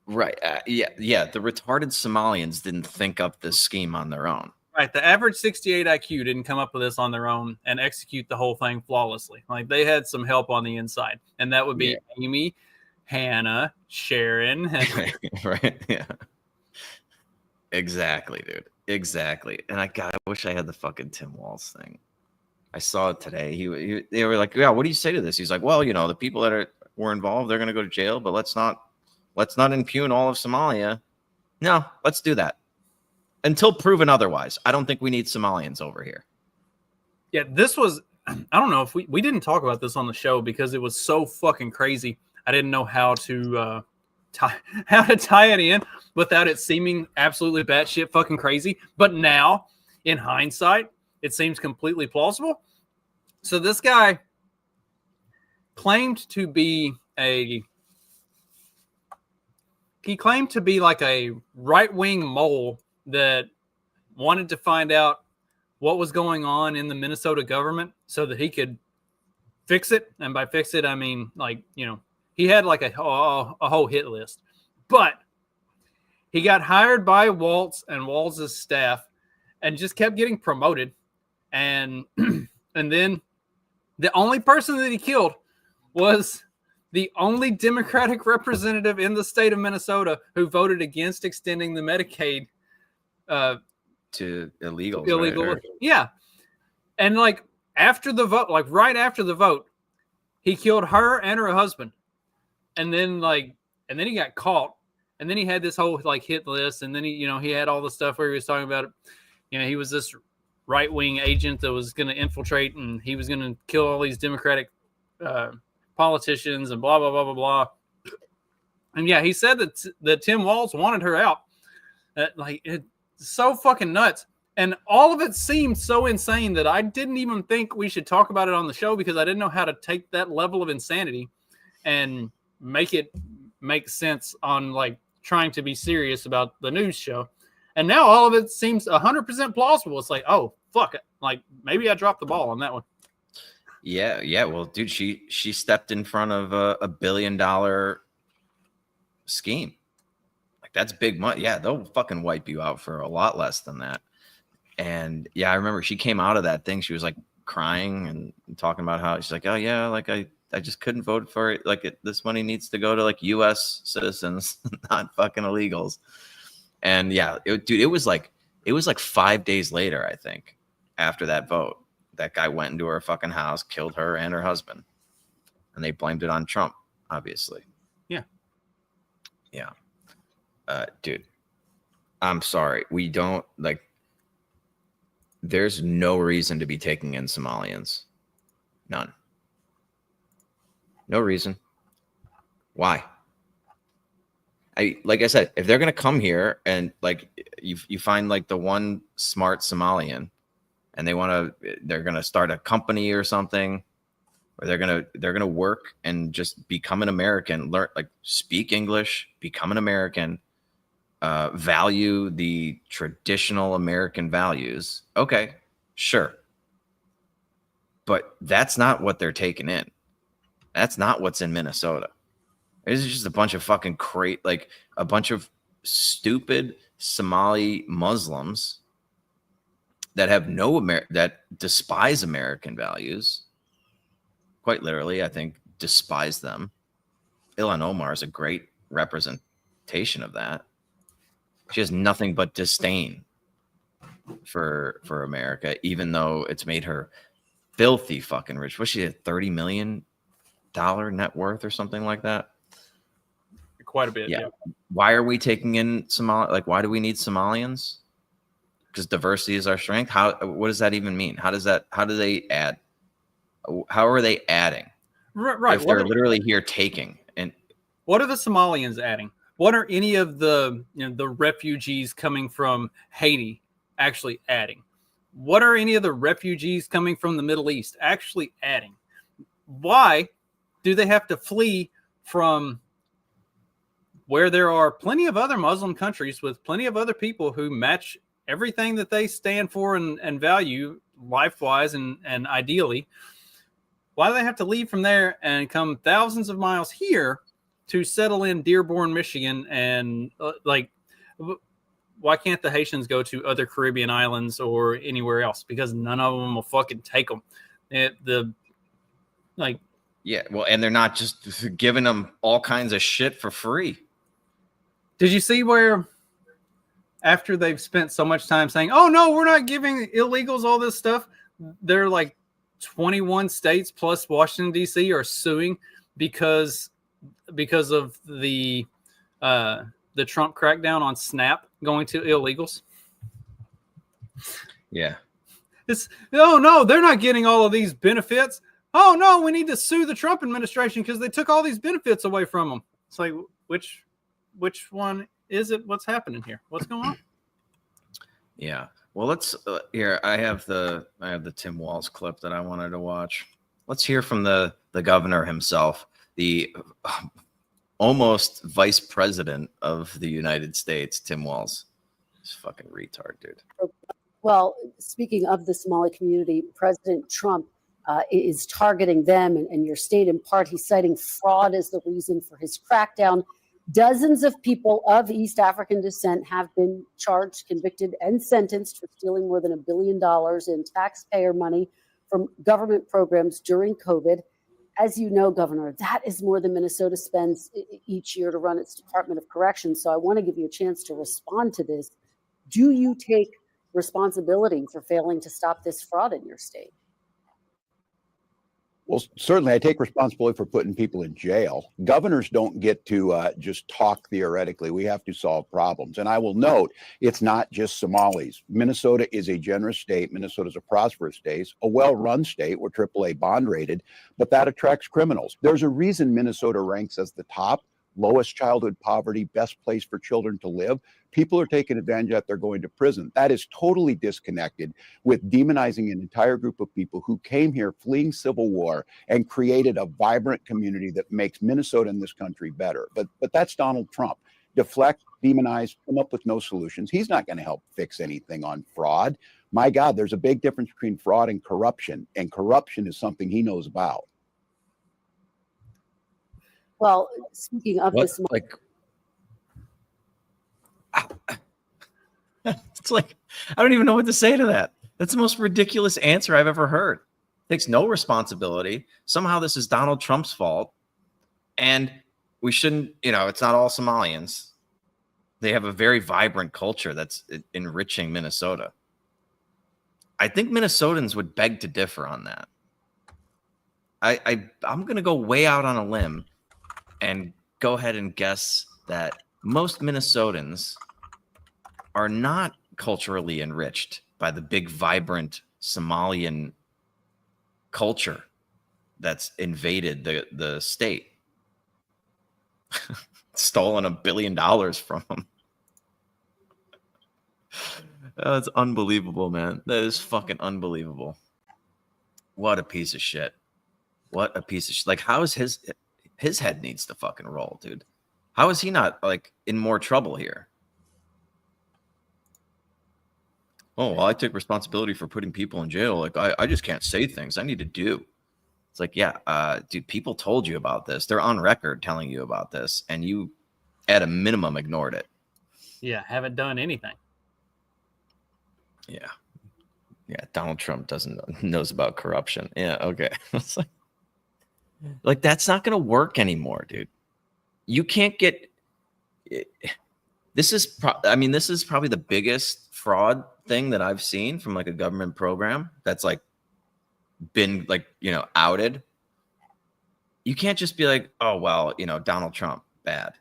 Right. Yeah. The retarded Somalians didn't think up this scheme on their own. Right. The average 68 IQ didn't come up with this on their own and execute the whole thing flawlessly. Like, they had some help on the inside, and that would be Amy, Hannah, Sharon. Right. Yeah. Exactly, dude. Exactly. And I wish I had the fucking Tim Walz thing. I saw it today. They were like, yeah, what do you say to this? He's like, well, the people that were involved, they're going to go to jail, but let's not impugn all of Somalia. No, let's do that. Until proven otherwise. I don't think we need Somalians over here. Yeah, this was, I don't know if we didn't talk about this on the show because it was so fucking crazy. I didn't know how to tie it in without it seeming absolutely batshit fucking crazy. But now, in hindsight, it seems completely plausible. So this guy claimed to be like a right-wing mole that wanted to find out what was going on in the Minnesota government so that he could fix it. And by fix it, I mean, like, you know, he had like a whole hit list. But he got hired by Waltz and Waltz's staff and just kept getting promoted. And and then the only person that he killed was the only Democratic representative in the state of Minnesota who voted against extending the Medicaid to illegals. Illegal. Right? Yeah. And like after the vote, like right after the vote, he killed her and her husband. And then he got caught. And then he had this whole like hit list. And then he had all the stuff where he was talking about, he was this right-wing agent that was going to infiltrate and he was going to kill all these Democratic politicians and blah, blah, blah, blah, blah. And yeah, he said that Tim Walz wanted her out. It's so fucking nuts. And all of it seemed so insane that I didn't even think we should talk about it on the show because I didn't know how to take that level of insanity and make it make sense on like trying to be serious about the news show. And now all of it seems 100% plausible. It's like, oh, fuck it. Like maybe I dropped the ball on that one. Yeah. Well, dude, she stepped in front of a $1 billion scheme. Like that's big money. Yeah, they'll fucking wipe you out for a lot less than that. And yeah, I remember she came out of that thing. She was like crying and talking about how she's like, oh yeah, like I just couldn't vote for it. Like this money needs to go to like U.S. citizens, not fucking illegals. And yeah, it was like 5 days later, I think, after that vote, that guy went into her fucking house, killed her and her husband, and they blamed it on Trump, obviously. Yeah. Dude, I'm sorry. We don't like. There's no reason to be taking in Somalians. None. No reason. Why? Like I said, if they're gonna come here and like you find like the one smart Somalian, and they're gonna start a company or something, or they're gonna work and just become an American, learn like speak English, become an American, value the traditional American values. Okay, sure, but that's not what they're taking in. That's not what's in Minnesota. It's just a bunch of fucking a bunch of stupid Somali Muslims that have that despise American values. Quite literally, I think despise them. Ilhan Omar is a great representation of that. She has nothing but disdain for America, even though it's made her filthy fucking rich. What's she at, $30 million net worth or something like that? Quite a bit. Yeah. Why are we taking in why do we need Somalians? Because diversity is our strength. What does that even mean? How do they add? How are they adding? Right. If they're literally here taking. And what are the Somalians adding? What are any of the the refugees coming from Haiti actually adding? What are any of the refugees coming from the Middle East actually adding? Why do they have to flee from where there are plenty of other Muslim countries with plenty of other people who match everything that they stand for and value life-wise and ideally? Why do they have to leave from there and come thousands of miles here to settle in Dearborn, Michigan? And why can't the Haitians go to other Caribbean islands or anywhere else? Because none of them will fucking take them. Yeah, well, and they're not just giving them all kinds of shit for free. Did you see where after they've spent so much time saying, oh, no, we're not giving illegals all this stuff, they're like 21 states plus Washington, D.C. are suing because of the Trump crackdown on SNAP going to illegals? Yeah. No, they're not getting all of these benefits. Oh, no, we need to sue the Trump administration because they took all these benefits away from them. It's like, which one is it? What's happening here? What's going on? Yeah. Well, let's here. I have the Tim Walz clip that I wanted to watch. Let's hear from the governor himself, the almost vice president of the United States, Tim Walz. This fucking retard, dude. Well, speaking of the Somali community, President Trump is targeting them and your state in part. He's citing fraud as the reason for his crackdown. Dozens of people of East African descent have been charged, convicted, and sentenced for stealing more than $1 billion in taxpayer money from government programs during COVID. As you know, Governor, that is more than Minnesota spends each year to run its Department of Corrections. So I want to give you a chance to respond to this. Do you take responsibility for failing to stop this fraud in your state? Well, certainly I take responsibility for putting people in jail. Governors don't get to just talk theoretically. We have to solve problems. And I will note, it's not just Somalis. Minnesota is a generous state. Minnesota is a prosperous state, a well-run state. We're AAA bond rated, but that attracts criminals. There's a reason Minnesota ranks as the top, lowest childhood poverty, best place for children to live. People are taking advantage of that. They're going to prison. That is totally disconnected with demonizing an entire group of people who came here fleeing civil war and created a vibrant community that makes Minnesota and this country better. But that's Donald Trump. Deflect, demonize, come up with no solutions. He's not going to help fix anything on fraud. My God, there's a big difference between fraud and corruption is something he knows about. Well, speaking of this, It's like, I don't even know what to say to that. That's the most ridiculous answer I've ever heard. Takes no responsibility. Somehow this is Donald Trump's fault. And we shouldn't, it's not all Somalians. They have a very vibrant culture that's enriching Minnesota. I think Minnesotans would beg to differ on that. I'm going to go way out on a limb and go ahead and guess that most Minnesotans are not culturally enriched by the big, vibrant Somalian culture that's invaded the state. Stolen $1 billion from them. Oh, it's unbelievable, man. That is fucking unbelievable. What a piece of shit. What a piece of shit. Like, how is his head needs to fucking roll, dude? How is he not, like, in more trouble here? Oh, well, I take responsibility for putting people in jail. Like, I just can't say things. I need to do. It's like, yeah, dude, people told you about this. They're on record telling you about this, and you, at a minimum, ignored it. Yeah, haven't done anything. Yeah. Yeah, Donald Trump knows about corruption. Yeah, okay. It's like that's not going to work anymore, dude. You can't get this is probably the biggest fraud thing that I've seen from like a government program that's like been like, outed. You can't just be like, oh, well, Donald Trump, bad.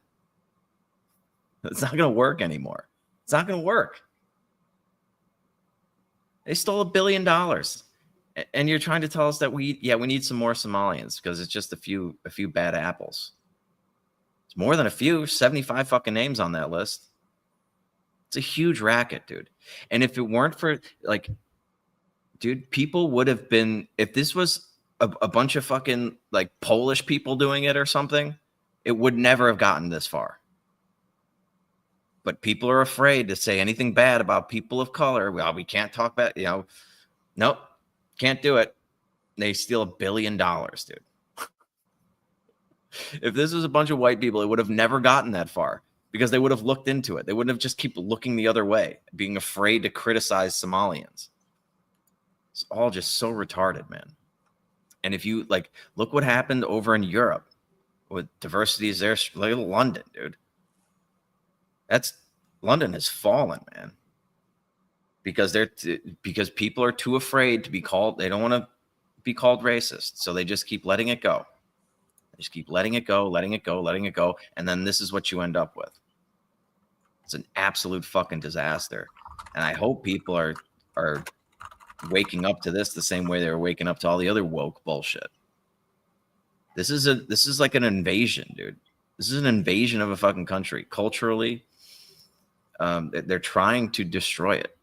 It's not going to work anymore. It's not going to work. They stole $1 billion. And you're trying to tell us that we need some more Somalians because it's just a few bad apples. It's more than a few, 75 fucking names on that list. It's a huge racket, dude. And if it weren't for like, dude, people would have been, if this was a bunch of fucking like Polish people doing it or something, it would never have gotten this far. But people are afraid to say anything bad about people of color. Well, we can't talk about, nope, can't do it. They steal $1 billion, dude. If this was a bunch of white people, it would have never gotten that far because they would have looked into it. They wouldn't have just keep looking the other way, being afraid to criticize Somalians. It's all just so retarded, man. And if you like, look what happened over in Europe with diversity is there. Like London, dude. London has fallen, man, because because people are too afraid to be called. They don't want to be called racist, so they just keep letting it go. They just keep letting it go, letting it go, letting it go, and then this is what you end up with. It's an absolute fucking disaster, and I hope people are waking up to this the same way they were waking up to all the other woke bullshit. This is like an invasion, dude. This is an invasion of a fucking country culturally. They're trying to destroy it.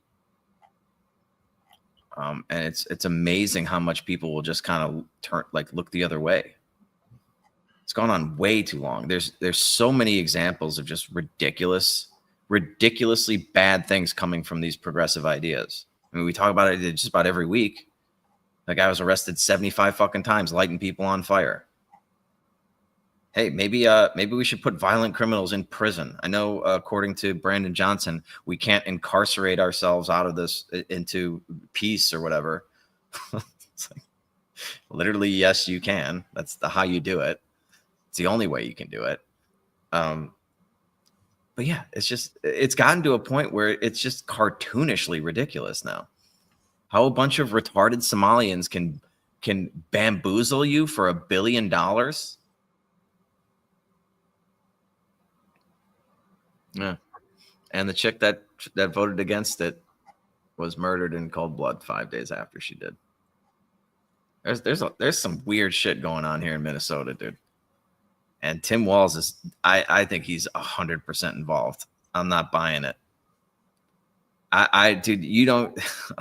And it's amazing how much people will just kind of look the other way. It's gone on way too long. There's so many examples of just ridiculously bad things coming from these progressive ideas. I mean, we talk about it just about every week. The guy was arrested 75 fucking times, lighting people on fire. Hey, maybe we should put violent criminals in prison. I know, according to Brandon Johnson, we can't incarcerate ourselves out of this into peace or whatever. It's like, literally, yes, you can. That's how you do it. It's the only way you can do it. But yeah, it's gotten to a point where it's just cartoonishly ridiculous now. How a bunch of retarded Somalians can bamboozle you for $1 billion. Yeah. And the chick that voted against it was murdered in cold blood 5 days after she did. There's some weird shit going on here in Minnesota, dude. And Tim Walz I think he's 100% involved. I'm not buying it. Dude, you don't,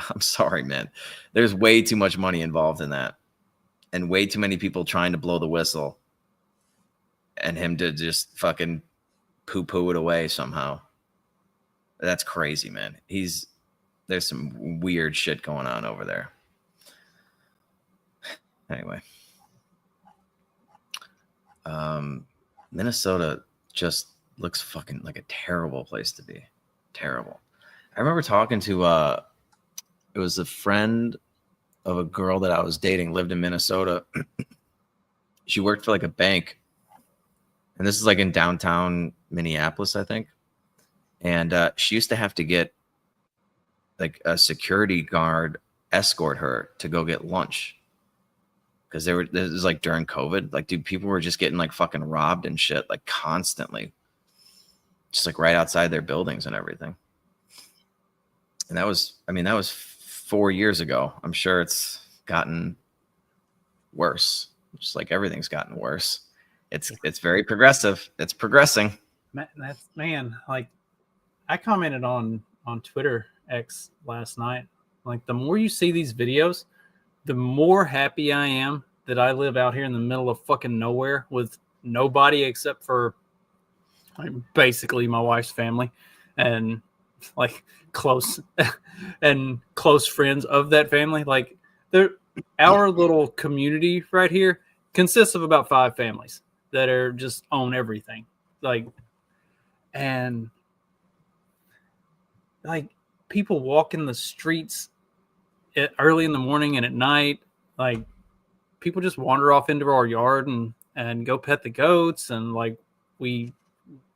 I'm sorry, man. There's way too much money involved in that. And way too many people trying to blow the whistle. And him to just fucking poo-poo it away somehow. That's crazy, man. There's some weird shit going on over there. Anyway. Minnesota just looks fucking like a terrible place to be. Terrible. I remember talking to it was a friend of a girl that I was dating, lived in Minnesota. She worked for like a bank. And this is like in downtown Minneapolis, I think. And she used to have to get like a security guard escort her to go get lunch. Because this was like during COVID. Like, dude, people were just getting like fucking robbed and shit, like constantly. Just like right outside their buildings and everything. And that was 4 years ago. I'm sure it's gotten worse. Just like everything's gotten worse. It's very progressive. It's progressing. Man, like I commented on Twitter X last night. Like the more you see these videos, the more happy I am that I live out here in the middle of fucking nowhere with nobody except for like, basically my wife's family and like close friends of that family. Like our little community right here consists of about 5 families that are just own everything. Like, and like people walk in the streets early in the morning and at night, like people just wander off into our yard and go pet the goats. And like, we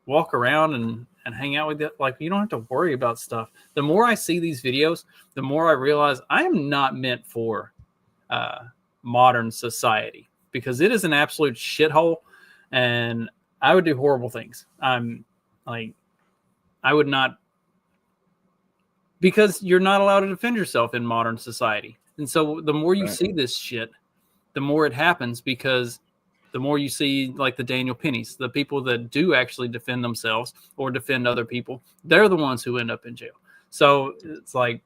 walk around and hang out with it. Like, you don't have to worry about stuff. The more I see these videos, the more I realize I am not meant for modern society because it is an absolute shithole. And I would do horrible things. I'm like, I would not, because you're not allowed to defend yourself in modern society. And so the more you see this shit, the more it happens, because the more you see like the Daniel Pennies, the people that do actually defend themselves or defend other people, they're the ones who end up in jail. So it's like,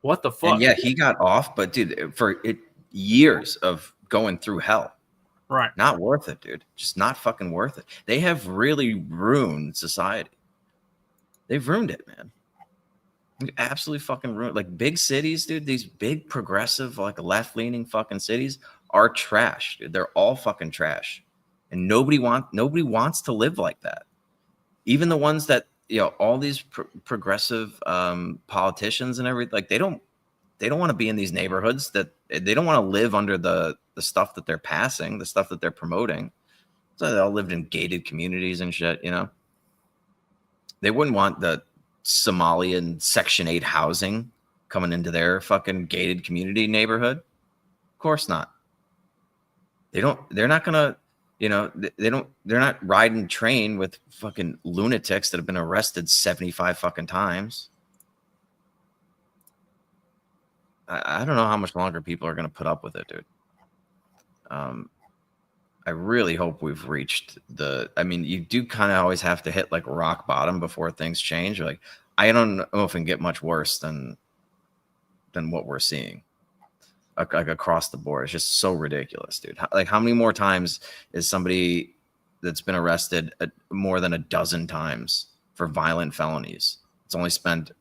what the fuck? And yeah, he got off, but dude, for years of going through hell. Right. Not worth it, dude. Just not fucking worth it. They have really ruined society. They've ruined it, man. Absolutely fucking ruined. Like big cities, dude, these big progressive, like left-leaning fucking cities are trash, dude. They're all fucking trash. And nobody wants to live like that. Even the ones that, you know, all these progressive politicians and everything, like they don't want to be in these neighborhoods, that they don't want to live under the stuff that they're passing, the stuff that they're promoting. So they all lived in gated communities and shit, you know. They wouldn't want the Somalian Section 8 housing coming into their fucking gated community neighborhood. Of course not. They're not gonna, you know, they're not riding train with fucking lunatics that have been arrested 75 fucking times. I don't know how much longer people are going to put up with it, dude. I really hope we've reached you do kind of always have to hit like rock bottom before things change. Like, I don't know if it can get much worse than than what we're seeing, like across the board. It's just so ridiculous, dude. Like, how many more times is somebody that's been arrested more than a dozen times for violent felonies? It's only spent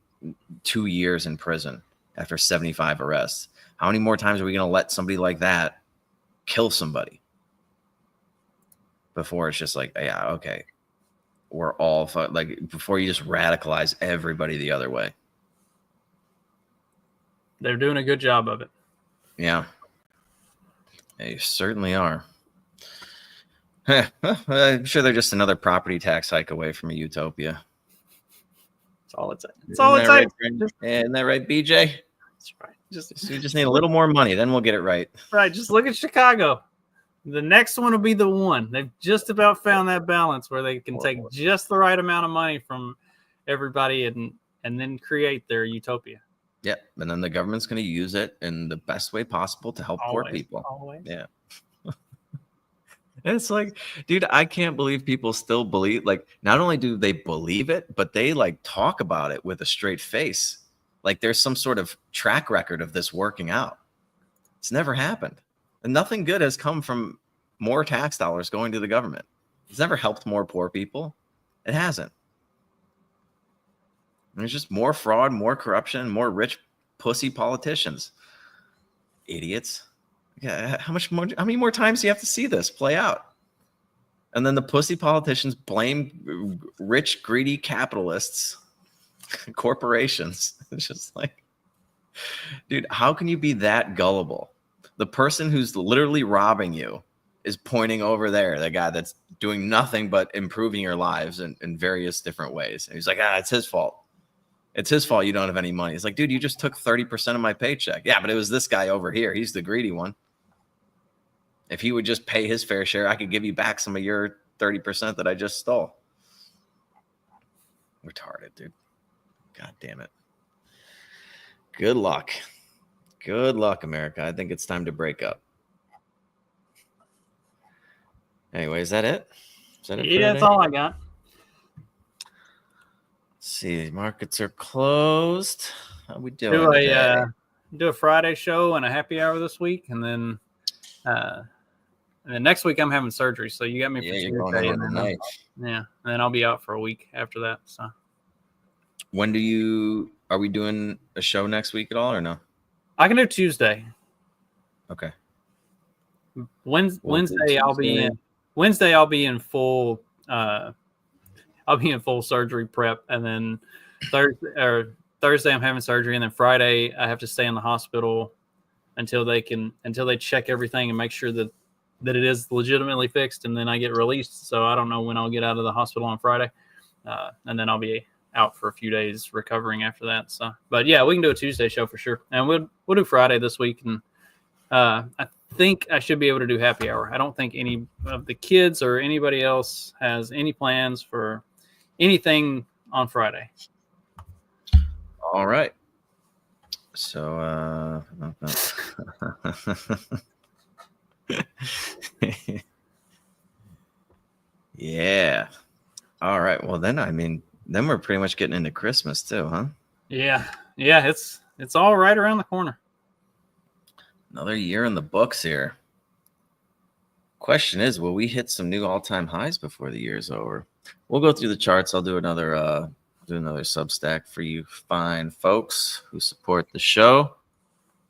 2 years in prison after 75 arrests. How many more times are we going to let somebody like that kill somebody before it's just like, yeah, okay, we're all like, before you just radicalize everybody the other way? They're doing a good job of it. Yeah, they certainly are. I'm sure they're just another property tax hike away from a utopia. That's all it's. That's all it's. Right, isn't that right, BJ? That's right. We just need a little more money, then we'll get it right. Right. Just look at Chicago. The next one will be the one. They've just about found that balance where they can take just the right amount of money from everybody and then create their utopia. Yeah, and then the government's going to use it in the best way possible to help poor people. Always. Yeah. It's like, dude, I can't believe people still believe, like, not only do they believe it, but they like talk about it with a straight face. Like there's some sort of track record of this working out. It's never happened. And nothing good has come from more tax dollars going to the government. It's never helped more poor people. It hasn't. There's just more fraud, more corruption, more rich pussy politicians. Idiots. Yeah, how many more times do you have to see this play out? And then the pussy politicians blame rich, greedy capitalists, corporations. It's just like, dude, how can you be that gullible? The person who's literally robbing you is pointing over there, the guy that's doing nothing but improving your lives in various different ways. And he's like, it's his fault. It's his fault you don't have any money. It's like, dude, you just took 30% of my paycheck. Yeah, but it was this guy over here. He's the greedy one. If he would just pay his fair share, I could give you back some of your 30% that I just stole. Retarded, dude. God damn it. Good luck. Good luck, America. I think it's time to break up. Anyway, is that it? Is that it? Yeah, that's all I got. Let's see, markets are closed. How we doing? Do a Friday show and a happy hour this week, and then next week I'm having surgery. So you got me for you're going out tonight. Yeah, and then I'll be out for a week after that. So when are we doing a show next week at all or no? I can do Tuesday. Okay. Wednesday I'll be in. Wednesday I'll be in full. I'll be in full surgery prep, and then Thursday I'm having surgery, and then Friday I have to stay in the hospital until they check everything and make sure that it is legitimately fixed, and then I get released. So I don't know when I'll get out of the hospital on Friday, and then I'll be out for a few days recovering after that. So, but yeah, we can do a Tuesday show for sure, and we'll do Friday this week, and I think I should be able to do happy hour. I don't think any of the kids or anybody else has any plans for anything on Friday. All right. So, yeah. All right. Well, then we're pretty much getting into Christmas too, huh? Yeah. It's all right around the corner. Another year in the books here. Question is, will we hit some new all-time highs before the year's over? We'll go through the charts. I'll do another Substack for you fine folks who support the show.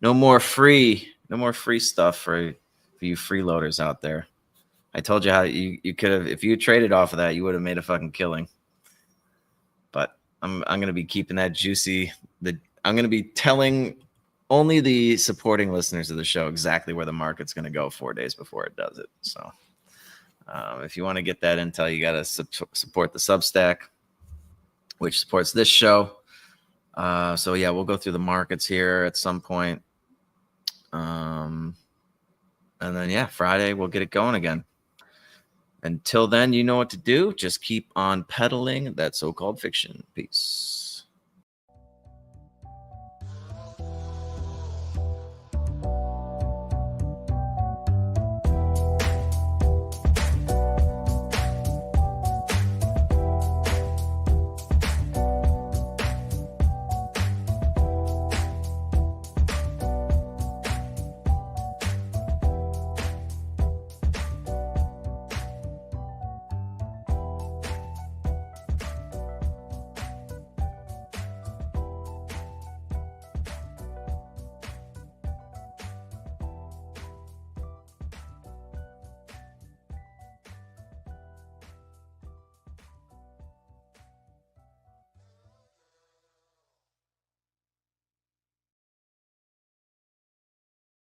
No more free stuff for you freeloaders out there. I told you how you could have, if you traded off of that, you would have made a fucking killing. But I'm gonna be keeping that juicy. I'm gonna be telling only the supporting listeners of the show exactly where the market's gonna go 4 days before it does it. So if you want to get that intel, you gotta support the Substack, which supports this show. So yeah, we'll go through the markets here at some point. And then Friday we'll get it going again. Until then, you know what to do. Just keep on peddling that so-called fiction. Peace.